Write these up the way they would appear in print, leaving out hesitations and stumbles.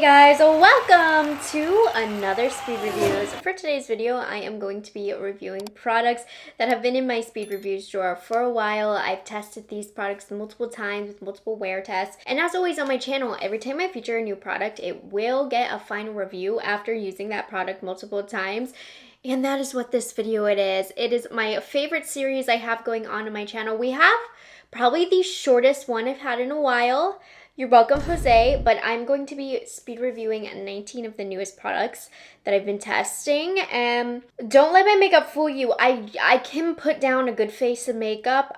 Guys, welcome to another speed reviews. For today's video, I am going to be reviewing products that have been in my speed reviews drawer for a while. I've tested these products multiple times with multiple wear tests. And as always on my channel, every time I feature a new product, it will get a final review after using that product multiple times. And that is what this video it is. It is my favorite series I have going on my channel. We have probably the shortest one I've had in a while. You're welcome, Jose, but I'm going to be speed reviewing 19 of the newest products that I've been testing. Don't let my makeup fool you. I can put down a good face of makeup.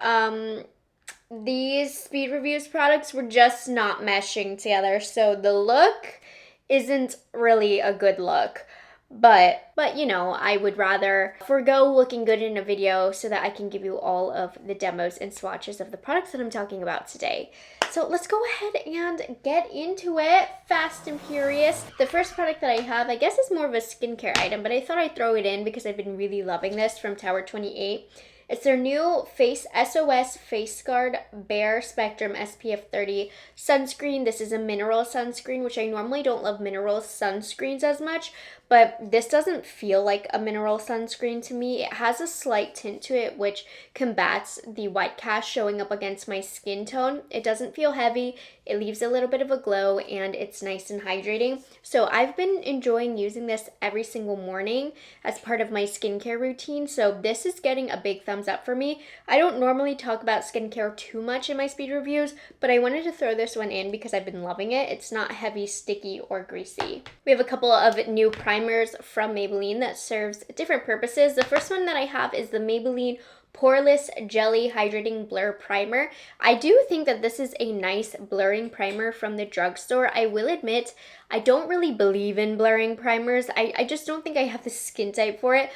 These speed reviews products were just not meshing together, so the look isn't really a good look. But you know, I would rather forgo looking good in a video so that I can give you all of the demos and swatches of the products that I'm talking about today. So let's go ahead and get into it, fast and furious. The first product that I have, I guess is more of a skincare item, but I thought I'd throw it in because I've been really loving this from Tower 28. It's their new Face SOS Face Guard Bare Spectrum SPF 30 sunscreen. This is a mineral sunscreen, which I normally don't love mineral sunscreens as much, but this doesn't feel like a mineral sunscreen to me. It has a slight tint to it, which combats the white cast showing up against my skin tone. It doesn't feel heavy. It leaves a little bit of a glow, and it's nice and hydrating. So I've been enjoying using this every single morning as part of my skincare routine. So this is getting a big thumbs up for me. I don't normally talk about skincare too much in my speed reviews, but I wanted to throw this one in because I've been loving it. It's not heavy, sticky, or greasy. We have a couple of new primers from Maybelline that serves different purposes. The first one that I have is the Maybelline Poreless Jelly Hydrating Blur Primer. I do think that this is a nice blurring primer from the drugstore. I will admit, I don't really believe in blurring primers. I just don't think I have the skin type for it.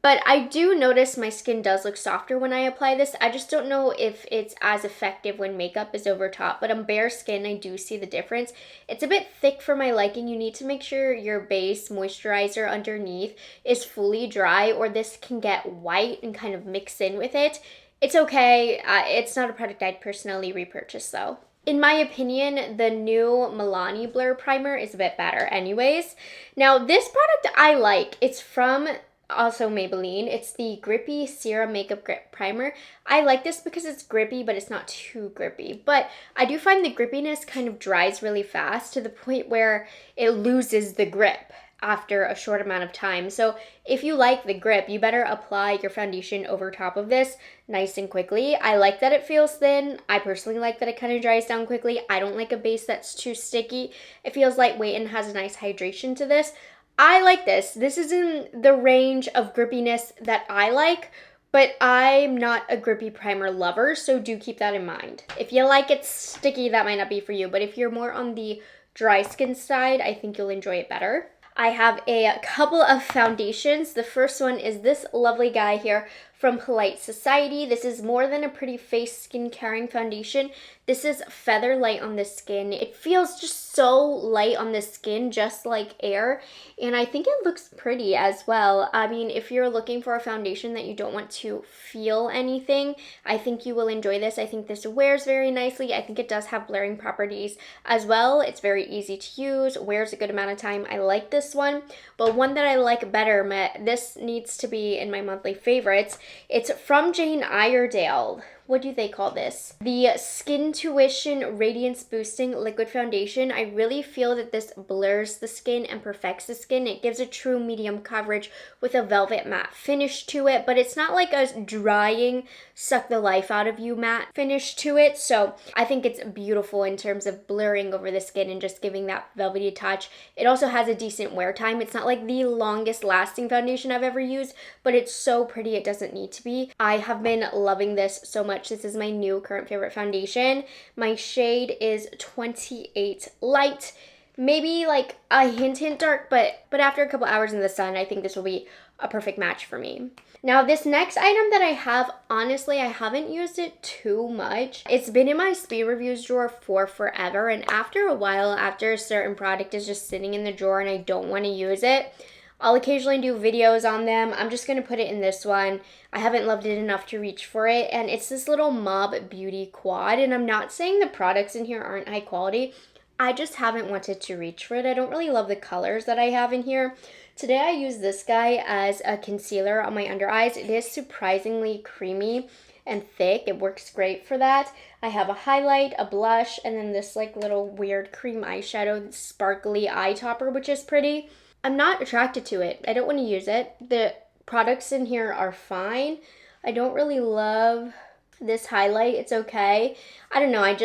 But I do notice my skin does look softer when I apply this. I just don't know if it's as effective when makeup is over top. But on bare skin, I do see the difference. It's a bit thick for my liking. You need to make sure your base moisturizer underneath is fully dry, or this can get white and kind of mix in with it. It's okay. It's not a product I'd personally repurchase though. In my opinion, the new Milani Blur Primer is a bit better anyways. Now, this product I like. It's from also Maybelline. It's the Grippy Serum Makeup Grip Primer. I like this because it's grippy, but it's not too grippy. But I do find the grippiness kind of dries really fast to the point where it loses the grip after a short amount of time. So if you like the grip, you better apply your foundation over top of this nice and quickly. I like that it feels thin. I personally like that it kind of dries down quickly. I don't like a base that's too sticky. It feels lightweight and has a nice hydration to this. I like this. This is in the range of grippiness that I like, but I'm not a grippy primer lover, so do keep that in mind. If you like it sticky, that might not be for you, but if you're more on the dry skin side, I think you'll enjoy it better. I have a couple of foundations. The first one is this lovely guy here from Polite Society. This is more than a pretty face skin caring foundation. This is feather light on the skin. It feels just so light on the skin, just like air. And I think it looks pretty as well. I mean, if you're looking for a foundation that you don't want to feel anything, I think you will enjoy this. I think this wears very nicely. I think it does have blurring properties as well. It's very easy to use, wears a good amount of time. I like this one, but one that I like better, this needs to be in my monthly favorites. It's from Jane Iredale. What do they call this? The Skin Tuition Radiance Boosting Liquid Foundation. I really feel that this blurs the skin and perfects the skin. It gives a true medium coverage with a velvet matte finish to it, but it's not like a drying, suck the life out of you matte finish to it. So I think it's beautiful in terms of blurring over the skin and just giving that velvety touch. It also has a decent wear time. It's not like the longest lasting foundation I've ever used, but it's so pretty it doesn't need to be. I have been loving this so much. This is my new current favorite foundation. My shade is 28 Light. Maybe like a hint dark, but after a couple hours in the sun, I think this will be a perfect match for me. Now, this next item that I have, honestly, I haven't used it too much. It's been in my speed reviews drawer for forever, and after a while, after a certain product is just sitting in the drawer and I don't want to use it, I'll occasionally do videos on them. I'm just going to put it in this one. I haven't loved it enough to reach for it. And it's this little Mob Beauty quad. And I'm not saying the products in here aren't high quality. I just haven't wanted to reach for it. I don't really love the colors that I have in here. Today I use this guy as a concealer on my under eyes. It is surprisingly creamy and thick. It works great for that. I have a highlight, a blush, and then this like little weird cream eyeshadow, sparkly eye topper, which is pretty. I'm not attracted to it. I don't want to use it. The products in here are fine. I don't really love this highlight. It's okay. I don't know. I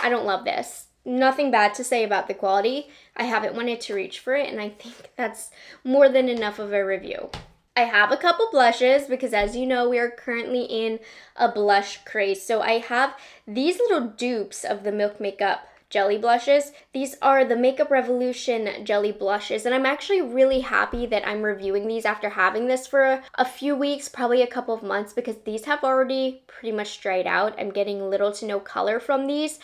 don't love this. Nothing bad to say about the quality. I haven't wanted to reach for it, and I think that's more than enough of a review. I have a couple blushes because, as you know, we are currently in a blush craze. So I have these little dupes of the Milk Makeup jelly blushes. These are the Makeup Revolution jelly blushes, and I'm actually really happy that I'm reviewing these after having this for a few weeks, probably a couple of months, because these have already pretty much dried out. I'm getting little to no color from these.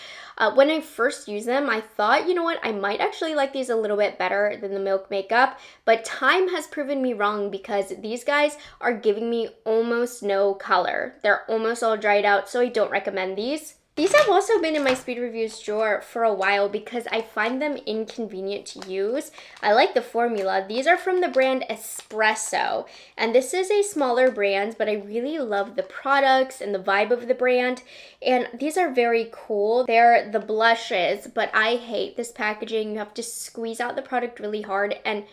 When I first used them, I thought, you know what, I might actually like these a little bit better than the Milk Makeup, but time has proven me wrong because these guys are giving me almost no color. They're almost all dried out, so I don't recommend these. These have also been in my speed reviews drawer for a while because I find them inconvenient to use. I like the formula. These are from the brand Espresso, and this is a smaller brand, but I really love the products and the vibe of the brand, and these are very cool. They're the blushes, but I hate this packaging. You have to squeeze out the product really hard, and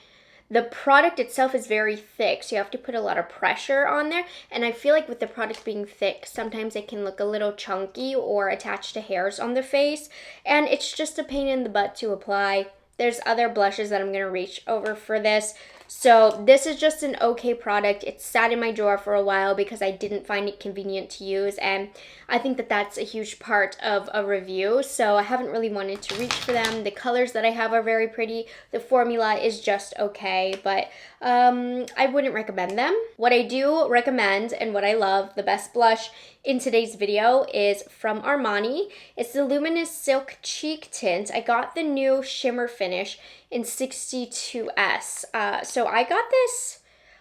the product itself is very thick, so you have to put a lot of pressure on there, and I feel like with the product being thick, sometimes it can look a little chunky or attached to hairs on the face, and it's just a pain in the butt to apply. There's other blushes that I'm going to reach over for this. So this is just an okay product. It sat in my drawer for a while because I didn't find it convenient to use, and I think that that's a huge part of a review, so I haven't really wanted to reach for them. The colors that I have are very pretty. The formula is just okay, but I wouldn't recommend them. What I do recommend and what I love, the best blush in today's video, is from Armani. It's the Luminous Silk Cheek Tint. I got the new shimmer finish in 62S. So I got this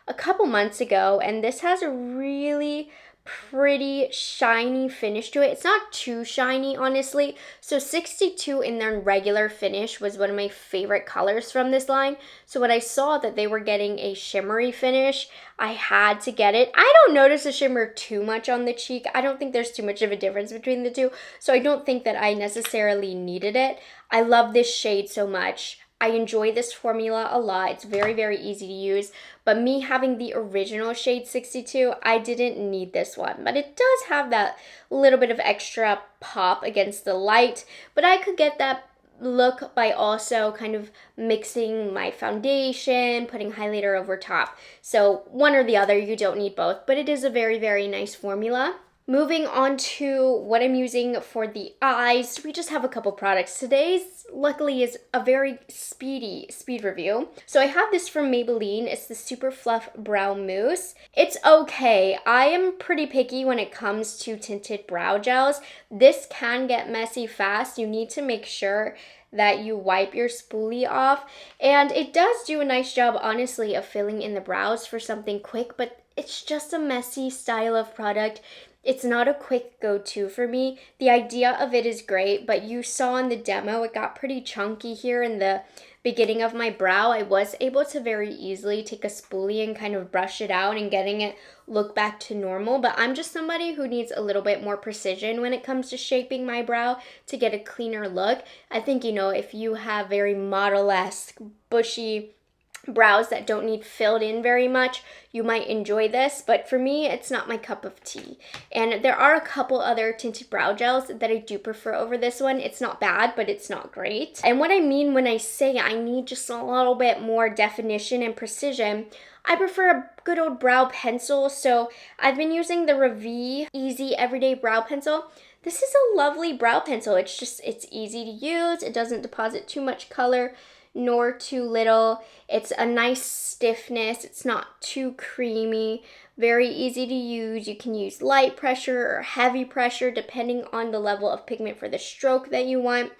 a couple months ago, and this has a really pretty shiny finish to it. It's not too shiny, honestly. So 62 in their regular finish was one of my favorite colors from this line. So when I saw that they were getting a shimmery finish, I had to get it. I don't notice the shimmer too much on the cheek. I don't think there's too much of a difference between the two, so I don't think that I necessarily needed it. I love this shade so much. I enjoy this formula a lot. It's very, very easy to use. But me having the original shade 62, I didn't need this one. But it does have that little bit of extra pop against the light. But I could get that look by also kind of mixing my foundation, putting highlighter over top. So one or the other, you don't need both. But it is a very, very nice formula. Moving on to what I'm using for the eyes, we just have a couple products. Today's, luckily, is a very speed review. So I have this from Maybelline. It's the Super Fluff Brow Mousse. It's okay. I am pretty picky when it comes to tinted brow gels. This can get messy fast. You need to make sure that you wipe your spoolie off. And it does do a nice job, honestly, of filling in the brows for something quick, but it's just a messy style of product. It's not a quick go-to for me. The idea of it is great, but you saw in the demo, it got pretty chunky here in the beginning of my brow. I was able to very easily take a spoolie and kind of brush it out and getting it look back to normal, but I'm just somebody who needs a little bit more precision when it comes to shaping my brow to get a cleaner look. I think, you know, if you have very model-esque, bushy brows that don't need filled in very much, you might enjoy this, but for me, it's not my cup of tea. And there are a couple other tinted brow gels that I do prefer over this one. It's not bad, but it's not great. And what I mean when I say I need just a little bit more definition and precision, I prefer a good old brow pencil. So I've been using the Rephr Easy Everyday Brow Pencil. This is a lovely brow pencil. It's easy to use. It doesn't deposit too much color nor too little. It's a nice stiffness. It's not too creamy. Very easy to use. You can use light pressure or heavy pressure depending on the level of pigment for the stroke that you want.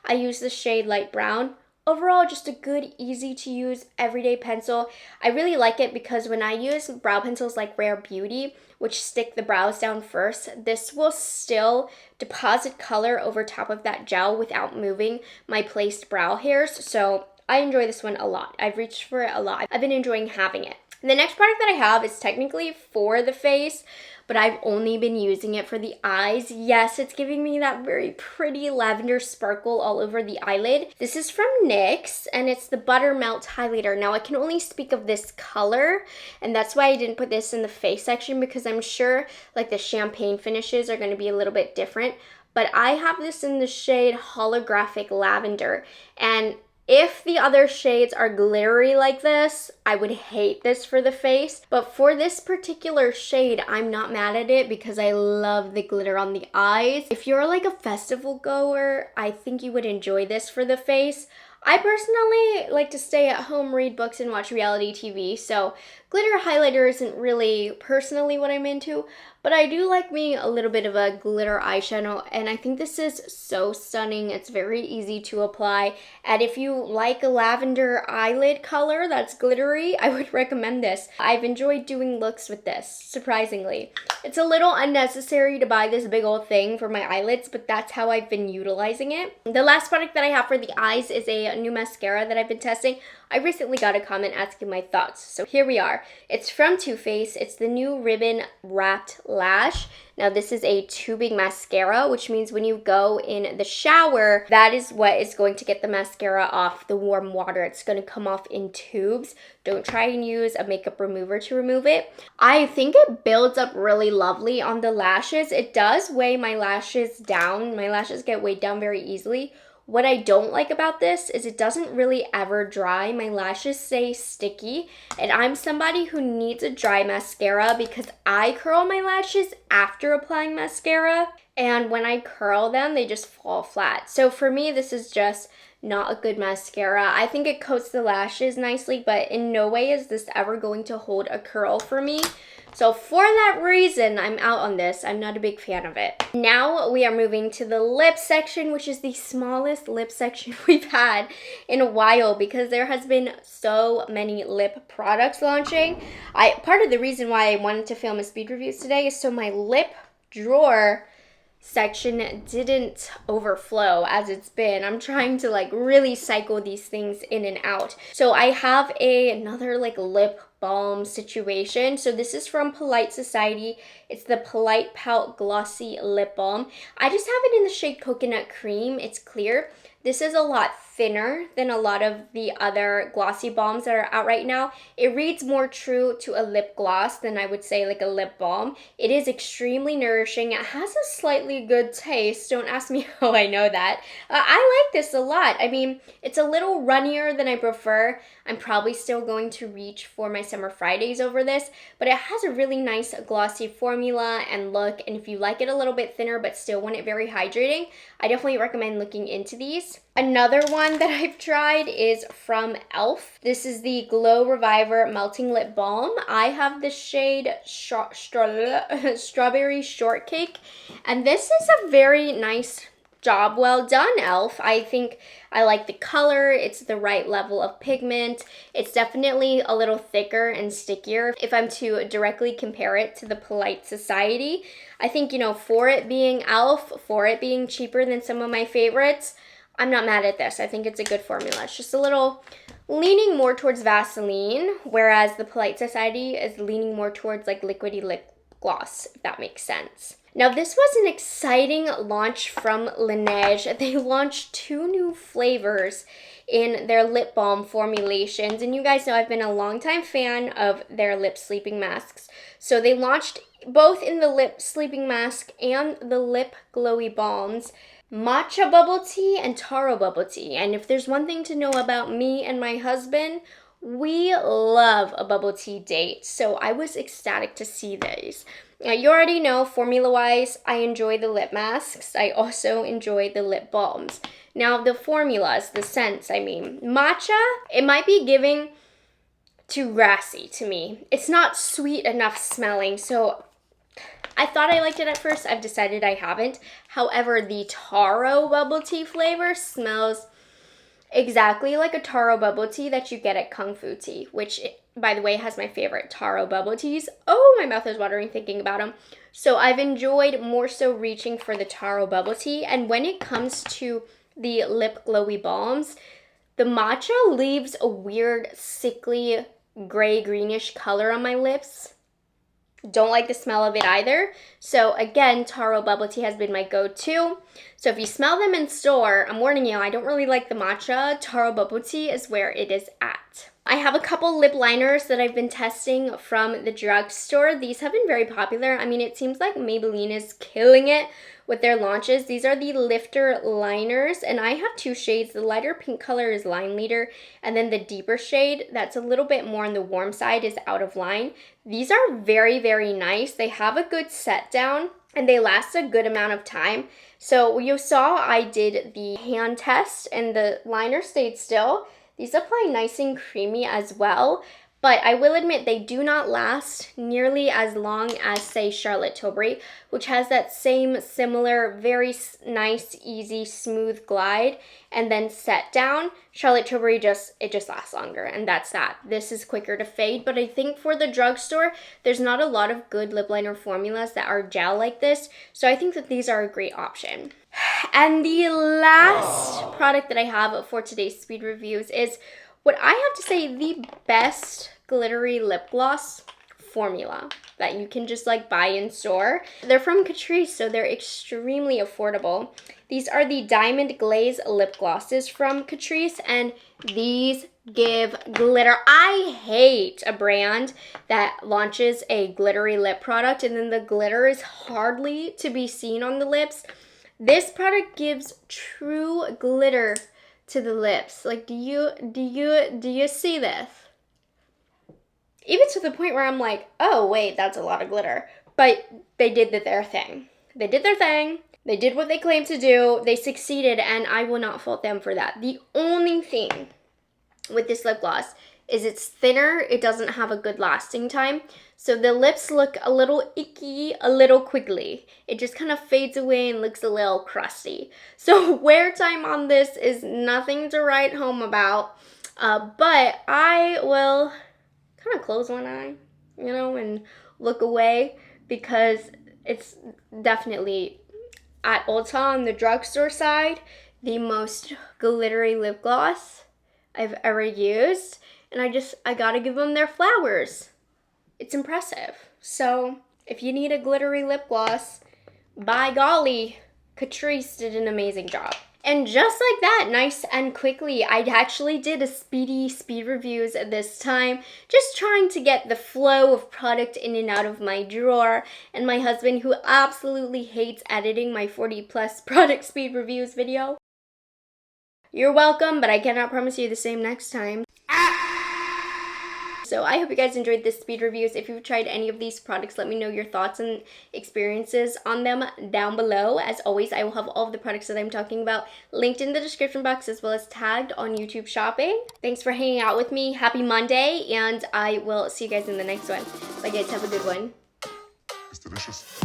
I use the shade light brown. overall, just a good, easy to use everyday pencil. I really like it because when I use brow pencils like Rare Beauty, which stick the brows down first, this will still deposit color over top of that gel without moving my placed brow hairs. So I enjoy this one a lot. I've reached for it a lot. I've been enjoying having it. The next product that I have is technically for the face, but I've only been using it for the eyes. Yes, it's giving me that very pretty lavender sparkle all over the eyelid. This is from NYX, and it's the Buttermelt Highlighter. Now, I can only speak of this color, and that's why I didn't put this in the face section, because I'm sure like the champagne finishes are going to be a little bit different. But I have this in the shade Holographic Lavender, and if the other shades are glittery like this, I would hate this for the face. But for this particular shade, I'm not mad at it because I love the glitter on the eyes. If you're like a festival goer, I think you would enjoy this for the face. I personally like to stay at home, read books, and watch reality TV, so glitter highlighter isn't really personally what I'm into, but I do like me a little bit of a glitter eyeshadow, and I think this is so stunning. It's very easy to apply, and if you like a lavender eyelid color that's glittery, I would recommend this. I've enjoyed doing looks with this, surprisingly. It's a little unnecessary to buy this big old thing for my eyelids, but that's how I've been utilizing it. The last product that I have for the eyes is a new mascara that I've been testing. I recently got a comment asking my thoughts, so here we are. It's from Too Faced. It's the new Ribbon Wrapped Lash. Now, this is a tubing mascara, which means when you go in the shower, that is what is going to get the mascara off the warm water. It's going to come off in tubes. Don't try and use a makeup remover to remove it. I think it builds up really lovely on the lashes. It does weigh my lashes down. My lashes get weighed down very easily. What I don't like about this is it doesn't really ever dry. My lashes stay sticky, and I'm somebody who needs a dry mascara because I curl my lashes after applying mascara, and when I curl them, they just fall flat. So for me, this is just not a good mascara. I think it coats the lashes nicely, but in no way is this ever going to hold a curl for me. So for that reason, I'm out on this. I'm not a big fan of it. Now we are moving to the lip section, which is the smallest lip section we've had in a while because there has been so many lip products launching. Part of the reason why I wanted to film a speed reviews today is so my lip drawer section didn't overflow as it's been. I'm trying to like really cycle these things in and out. So I have another like lip balm situation. So this is from Polite Society. It's the Polite Pout Glossy Lip Balm. I just have it in the shade Coconut Cream. It's clear. This is a lot thinner than a lot of the other glossy balms that are out right now. It reads more true to a lip gloss than I would say like a lip balm. It is extremely nourishing. It has a slightly good taste. Don't ask me how I know that. I like this a lot. I mean, it's a little runnier than I prefer. I'm probably still going to reach for my Summer Fridays over this, but it has a really nice glossy formula and look, and if you like it a little bit thinner but still want it very hydrating, I definitely recommend looking into these. Another one that I've tried is from e.l.f. This is the Glow Reviver Melting Lip Balm. I have the shade Strawberry Shortcake, and this is a very nice job well done, e.l.f. I think I like the color. It's the right level of pigment. It's definitely a little thicker and stickier if I'm to directly compare it to the Polite Society. I think, you know, for it being e.l.f., for it being cheaper than some of my favorites, I'm not mad at this. I think it's a good formula. It's just a little leaning more towards Vaseline, whereas the Polite Society is leaning more towards like liquidy lip gloss, if that makes sense. Now, this was an exciting launch from Laneige. They launched 2 new flavors in their lip balm formulations, and you guys know I've been a longtime fan of their lip sleeping masks. So they launched both in the lip sleeping mask and the lip glowy balms, matcha bubble tea and taro bubble tea. And if there's one thing to know about me and my husband, we love a bubble tea date. So I was ecstatic to see these. Now, you already know, formula-wise, I enjoy the lip masks. I also enjoy the lip balms. Now, the formulas, the scents, I mean, matcha, it might be giving too grassy to me. It's not sweet enough smelling, so I thought I liked it at first. I've decided I haven't. However, the taro bubble tea flavor smells exactly like a taro bubble tea that you get at Kung Fu Tea, which, by the way, has my favorite taro bubble teas. Oh, my mouth is watering thinking about them. So I've enjoyed more so reaching for the taro bubble tea. And when it comes to the lip glowy balms, the matcha leaves a weird, sickly, gray, greenish color on my lips. Don't like the smell of it either. So again, taro bubble tea has been my go-to. So if you smell them in store, I'm warning you, I don't really like the matcha. Taro bubble tea is where it is at. I have a couple lip liners that I've been testing from the drugstore. These have been very popular. I mean, it seems like Maybelline is killing it with their launches. These are the lifter liners, and I have two shades. The lighter pink color is Line Leader, and then the deeper shade that's a little bit more on the warm side is Out of Line. These are very, very nice. They have a good set down, and they last a good amount of time. So you saw I did the hand test, and the liner stayed still. These apply nice and creamy as well, but I will admit they do not last nearly as long as, say, Charlotte Tilbury, which has that same similar, very nice, easy, smooth glide and then set down. Charlotte Tilbury it just lasts longer, and that's that. This is quicker to fade, but I think for the drugstore, there's not a lot of good lip liner formulas that are gel like this, so I think that these are a great option. And the last product that I have for today's speed reviews is what I have to say the best glittery lip gloss formula that you can just like buy in store. They're from Catrice, so they're extremely affordable. These are the Diamond Glaze lip glosses from Catrice, and these give glitter. I hate a brand that launches a glittery lip product and then the glitter is hardly to be seen on the lips. This product gives true glitter to the lips. Like, do you see this? Even to the point where I'm like, oh wait, that's a lot of glitter. But they did their thing. They did their thing. They did what they claimed to do. They succeeded, and I will not fault them for that. The only thing with this lip gloss is it's thinner. It doesn't have a good lasting time. So the lips look a little icky, a little quickly. It just kind of fades away and looks a little crusty. So wear time on this is nothing to write home about. But I will kind of close one eye, you know, and look away because it's definitely at Ulta on the drugstore side, the most glittery lip gloss I've ever used. And I gotta give them their flowers. It's impressive. So if you need a glittery lip gloss, by golly, Catrice did an amazing job. And just like that, nice and quickly, I actually did a speed reviews this time, just trying to get the flow of product in and out of my drawer. And my husband, who absolutely hates editing my 40+ product speed reviews video. You're welcome, but I cannot promise you the same next time. So I hope you guys enjoyed this speed reviews. If you've tried any of these products, let me know your thoughts and experiences on them down below. As always, I will have all of the products that I'm talking about linked in the description box as well as tagged on YouTube Shopping. Thanks for hanging out with me. Happy Monday, and I will see you guys in the next one. Bye guys, have a good one. It's delicious.